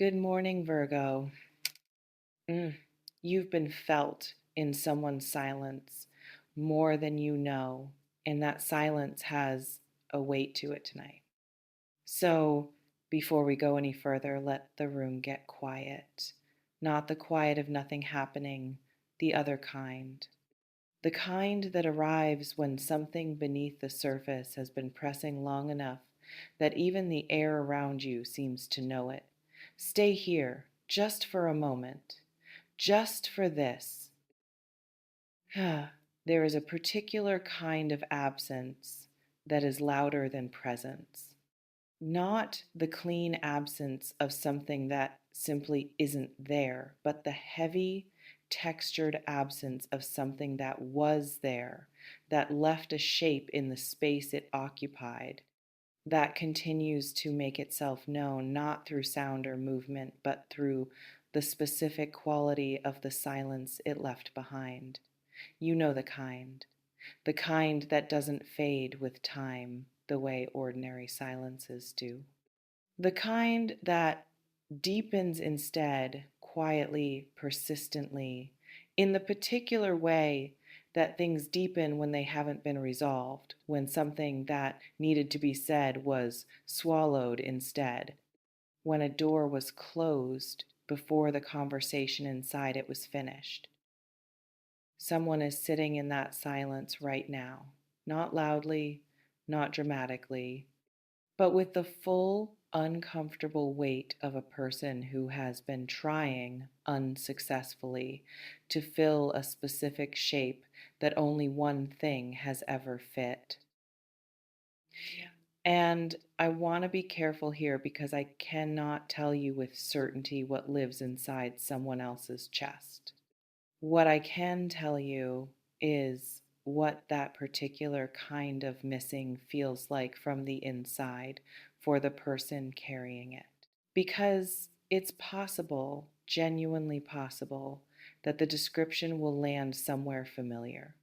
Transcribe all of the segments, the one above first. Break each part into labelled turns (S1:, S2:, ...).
S1: Good morning, Virgo. Mm, You've been felt in someone's silence more than you know, and that silence has a weight to it tonight. So, before we go any further, let the room get quiet. Not the quiet of nothing happening, the other kind. The kind that arrives when something beneath the surface has been pressing long enough that even the air around you seems to know it. Stay here just for a moment, just for this. There is a particular kind of absence that is louder than presence. Not the clean absence of something that simply isn't there, but the heavy, textured absence of something that was there, that left a shape in the space it occupied, that continues to make itself known not through sound or movement, but through the specific quality of the silence it left behind. You know the kind that doesn't fade with time the way ordinary silences do. The kind that deepens instead, quietly, persistently, in the particular way that things deepen when they haven't been resolved, when something that needed to be said was swallowed instead, when a door was closed before the conversation inside it was finished. Someone is sitting in that silence right now, not loudly, not dramatically, but with the full, uncomfortable weight of a person who has been trying unsuccessfully to fill a specific shape that only one thing has ever fit. And I want to be careful here because I cannot tell you with certainty what lives inside someone else's chest. What I can tell you is what that particular kind of missing feels like from the inside for the person carrying it. Because it's possible, genuinely possible, that the description will land somewhere familiar,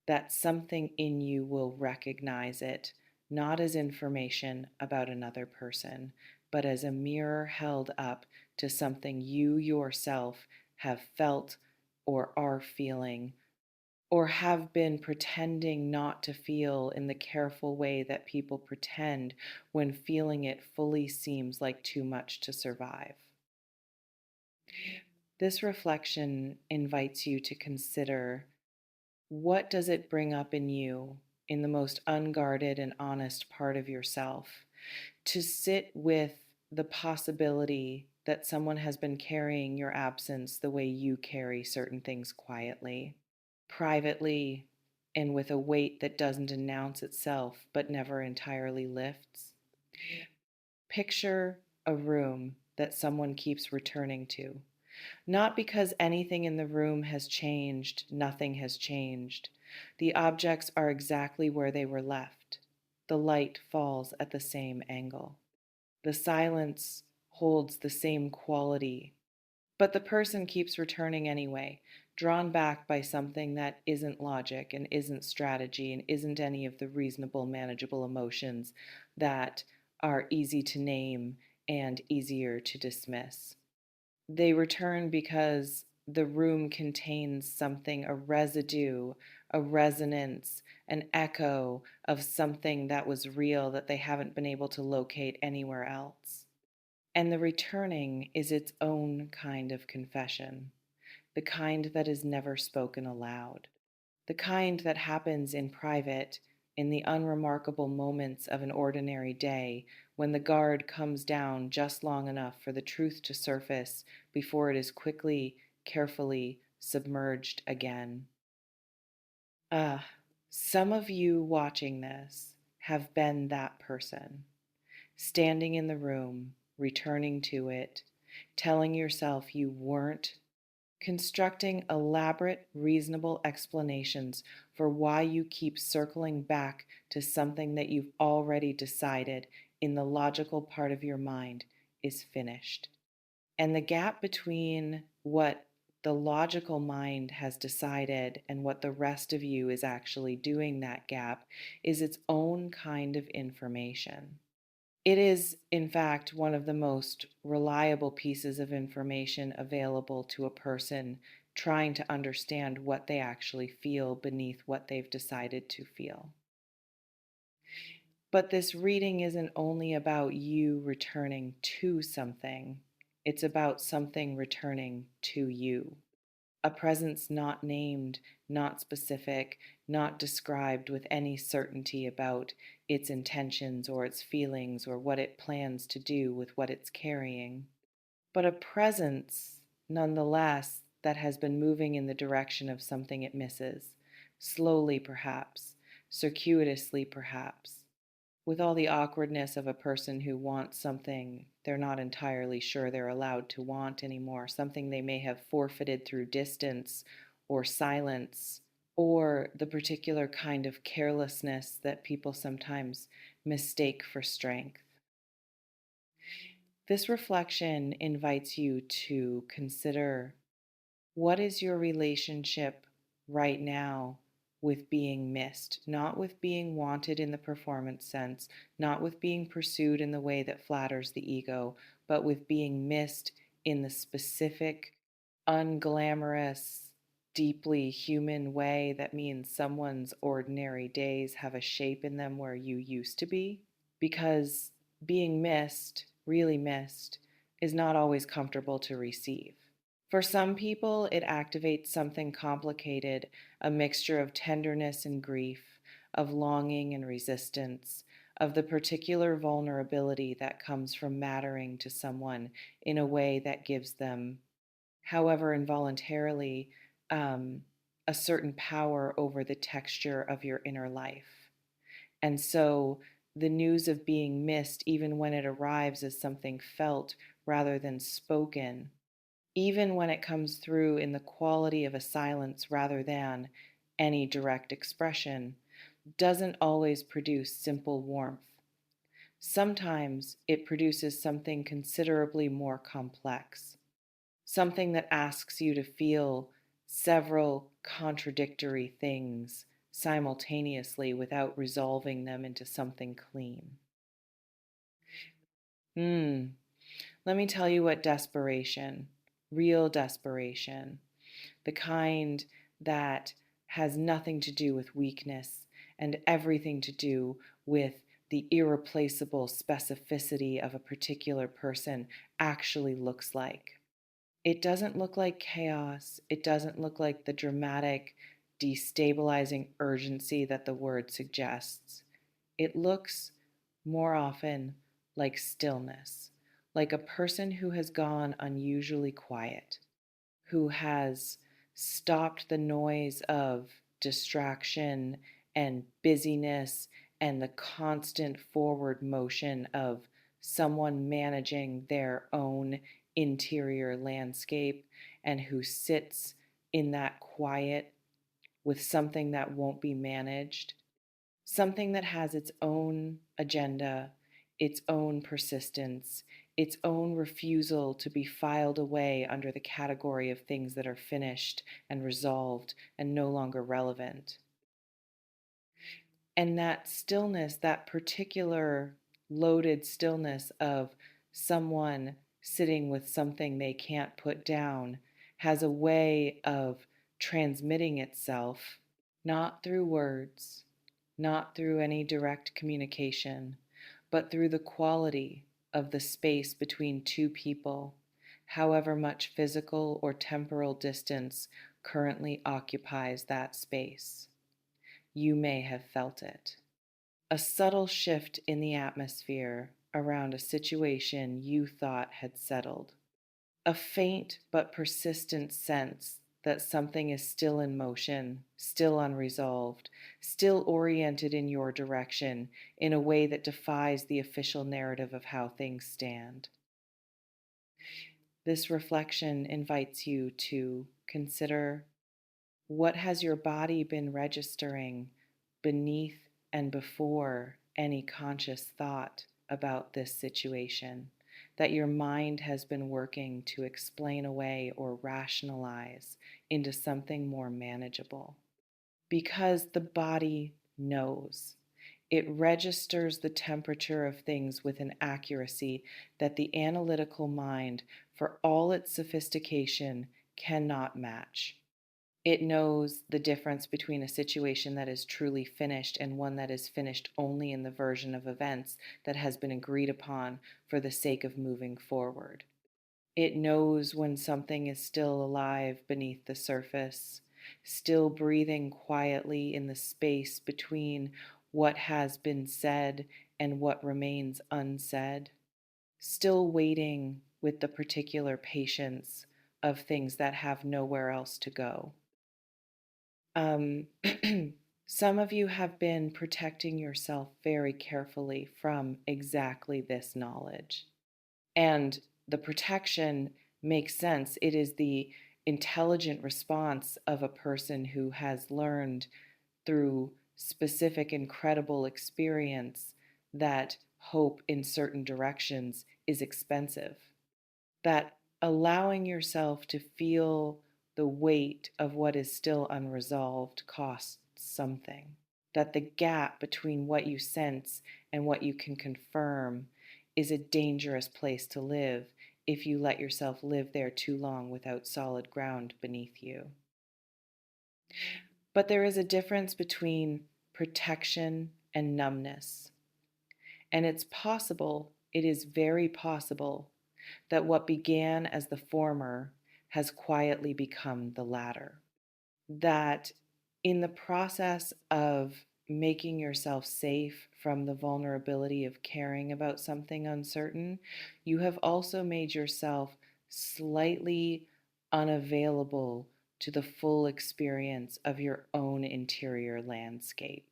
S1: that something in you will recognize it, not as information about another person, but as a mirror held up to something you yourself have felt or are feeling, or have been pretending not to feel in the careful way that people pretend when feeling it fully seems like too much to survive. This reflection invites you to consider, what does it bring up in you, in the most unguarded and honest part of yourself, to sit with the possibility that someone has been carrying your absence the way you carry certain things quietly, privately, and with a weight that doesn't announce itself but never entirely lifts? Picture a room that someone keeps returning to. Not because anything in the room has changed, nothing has changed. The objects are exactly where they were left. The light falls at the same angle. The silence holds the same quality. But the person keeps returning anyway, drawn back by something that isn't logic and isn't strategy and isn't any of the reasonable, manageable emotions that are easy to name and easier to dismiss. They return because the room contains something, a residue, a resonance, an echo of something that was real that they haven't been able to locate anywhere else. And the returning is its own kind of confession, the kind that is never spoken aloud, the kind that happens in private in the unremarkable moments of an ordinary day when the guard comes down just long enough for the truth to surface before it is quickly, carefully submerged again. Ah, some of you watching this have been that person, standing in the room, returning to it, telling yourself you weren't, constructing elaborate, reasonable explanations for why you keep circling back to something that you've already decided in the logical part of your mind is finished. And the gap between what the logical mind has decided and what the rest of you is actually doing, that gap is its own kind of information. It is, in fact, one of the most reliable pieces of information available to a person trying to understand what they actually feel beneath what they've decided to feel. But this reading isn't only about you returning to something, it's about something returning to you. A presence not named, not specific, not described with any certainty about its intentions or its feelings or what it plans to do with what it's carrying, but a presence, nonetheless, that has been moving in the direction of something it misses, slowly perhaps, circuitously perhaps, with all the awkwardness of a person who wants something they're not entirely sure they're allowed to want anymore, something they may have forfeited through distance or silence, or the particular kind of carelessness that people sometimes mistake for strength. This reflection invites you to consider, what is your relationship right now with being missed? Not with being wanted in the performance sense, not with being pursued in the way that flatters the ego, but with being missed in the specific, unglamorous, deeply human way that means someone's ordinary days have a shape in them where you used to be. Because being missed, really missed, is not always comfortable to receive. For some people, it activates something complicated, a mixture of tenderness and grief, of longing and resistance, of the particular vulnerability that comes from mattering to someone in a way that gives them, however involuntarily, a certain power over the texture of your inner life. And so the news of being missed, even when it arrives as something felt rather than spoken, even when it comes through in the quality of a silence rather than any direct expression, doesn't always produce simple warmth. Sometimes it produces something considerably more complex, something that asks you to feel several contradictory things simultaneously without resolving them into something clean. Hmm. Let me tell you what desperation, real desperation, the kind that has nothing to do with weakness and everything to do with the irreplaceable specificity of a particular person, actually looks like. It doesn't look like chaos. It doesn't look like the dramatic, destabilizing urgency that the word suggests. It looks more often like stillness, like a person who has gone unusually quiet, who has stopped the noise of distraction and busyness and the constant forward motion of someone managing their own interior landscape, and who sits in that quiet with something that won't be managed, something that has its own agenda, its own persistence, its own refusal to be filed away under the category of things that are finished and resolved and no longer relevant. And that stillness, that particular loaded stillness of someone sitting with something they can't put down, has a way of transmitting itself, not through words, not through any direct communication, but through the quality of the space between two people, however much physical or temporal distance currently occupies that space. You may have felt it. A subtle shift in the atmosphere around a situation you thought had settled. A faint but persistent sense that something is still in motion, still unresolved, still oriented in your direction in a way that defies the official narrative of how things stand. This reflection invites you to consider, what has your body been registering beneath and before any conscious thought about this situation, that your mind has been working to explain away or rationalize into something more manageable? Because the body knows. It registers the temperature of things with an accuracy that the analytical mind, for all its sophistication, cannot match. It knows the difference between a situation that is truly finished and one that is finished only in the version of events that has been agreed upon for the sake of moving forward. It knows when something is still alive beneath the surface, still breathing quietly in the space between what has been said and what remains unsaid, still waiting with the particular patience of things that have nowhere else to go. Um, some of you have been protecting yourself very carefully from exactly this knowledge. And the protection makes sense. It is the intelligent response of a person who has learned through specific, incredible experience that hope in certain directions is expensive. That allowing yourself to feel the weight of what is still unresolved costs something. That the gap between what you sense and what you can confirm is a dangerous place to live if you let yourself live there too long without solid ground beneath you. But there is a difference between protection and numbness. And it's possible, it is very possible, that what began as the former has quietly become the latter. That in the process of making yourself safe from the vulnerability of caring about something uncertain, you have also made yourself slightly unavailable to the full experience of your own interior landscape.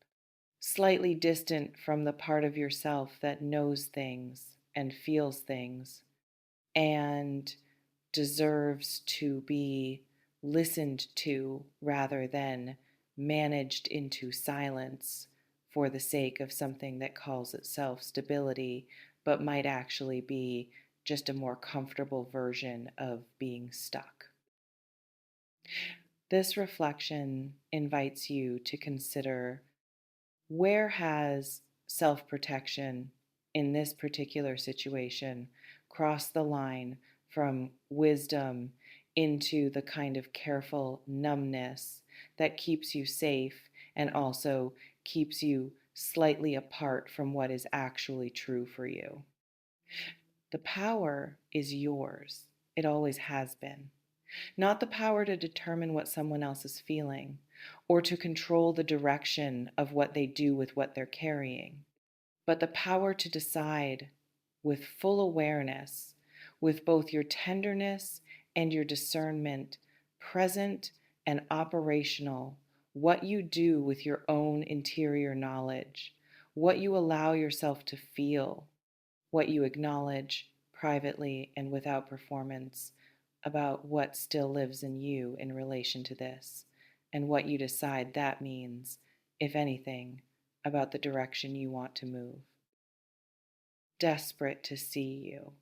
S1: Slightly distant from the part of yourself that knows things and feels things and deserves to be listened to rather than managed into silence for the sake of something that calls itself stability, but might actually be just a more comfortable version of being stuck. This reflection invites you to consider, where has self protection in this particular situation crossed the line from wisdom into the kind of careful numbness that keeps you safe and also keeps you slightly apart from what is actually true for you? The power is yours. It always has been. Not the power to determine what someone else is feeling or to control the direction of what they do with what they're carrying, but the power to decide with full awareness, with both your tenderness and your discernment present and operational, what you do with your own interior knowledge, what you allow yourself to feel, what you acknowledge privately and without performance about what still lives in you in relation to this, and what you decide that means, if anything, about the direction you want to move. Desperate to see you.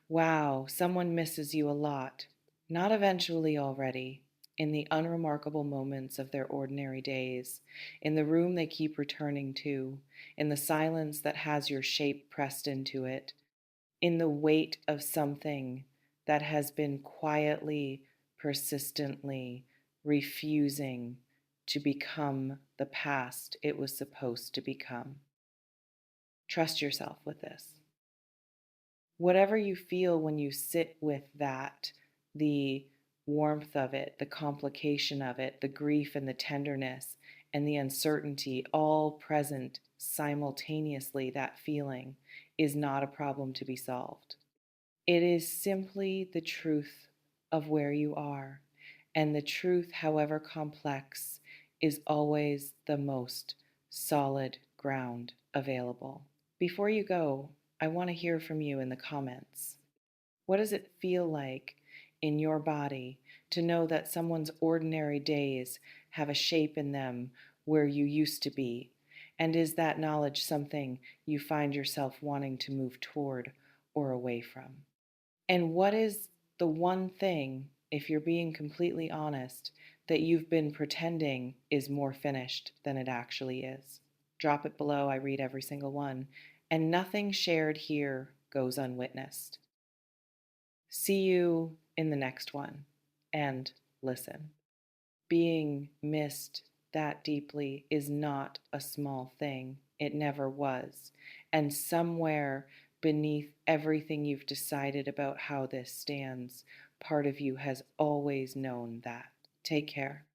S1: Wow, someone misses you a lot. Not eventually already, in the unremarkable moments of their ordinary days, in the room they keep returning to, in the silence that has your shape pressed into it, in the weight of something that has been quietly, persistently refusing to become the past it was supposed to become. Trust yourself with this. Whatever you feel when you sit with that, the warmth of it, the complication of it, the grief and the tenderness and the uncertainty, all present simultaneously, that feeling is not a problem to be solved. It is simply the truth of where you are, and the truth, however complex, is always the most solid ground available. Before you go, I want to hear from you in the comments. What does it feel like in your body to know that someone's ordinary days have a shape in them where you used to be? And is that knowledge something you find yourself wanting to move toward or away from? And what is the one thing, if you're being completely honest, that you've been pretending is more finished than it actually is? Drop it below. I read every single one. And nothing shared here goes unwitnessed. See you in the next one. And listen. Being missed that deeply is not a small thing. It never was. And somewhere beneath everything you've decided about how this stands, part of you has always known that. Take care.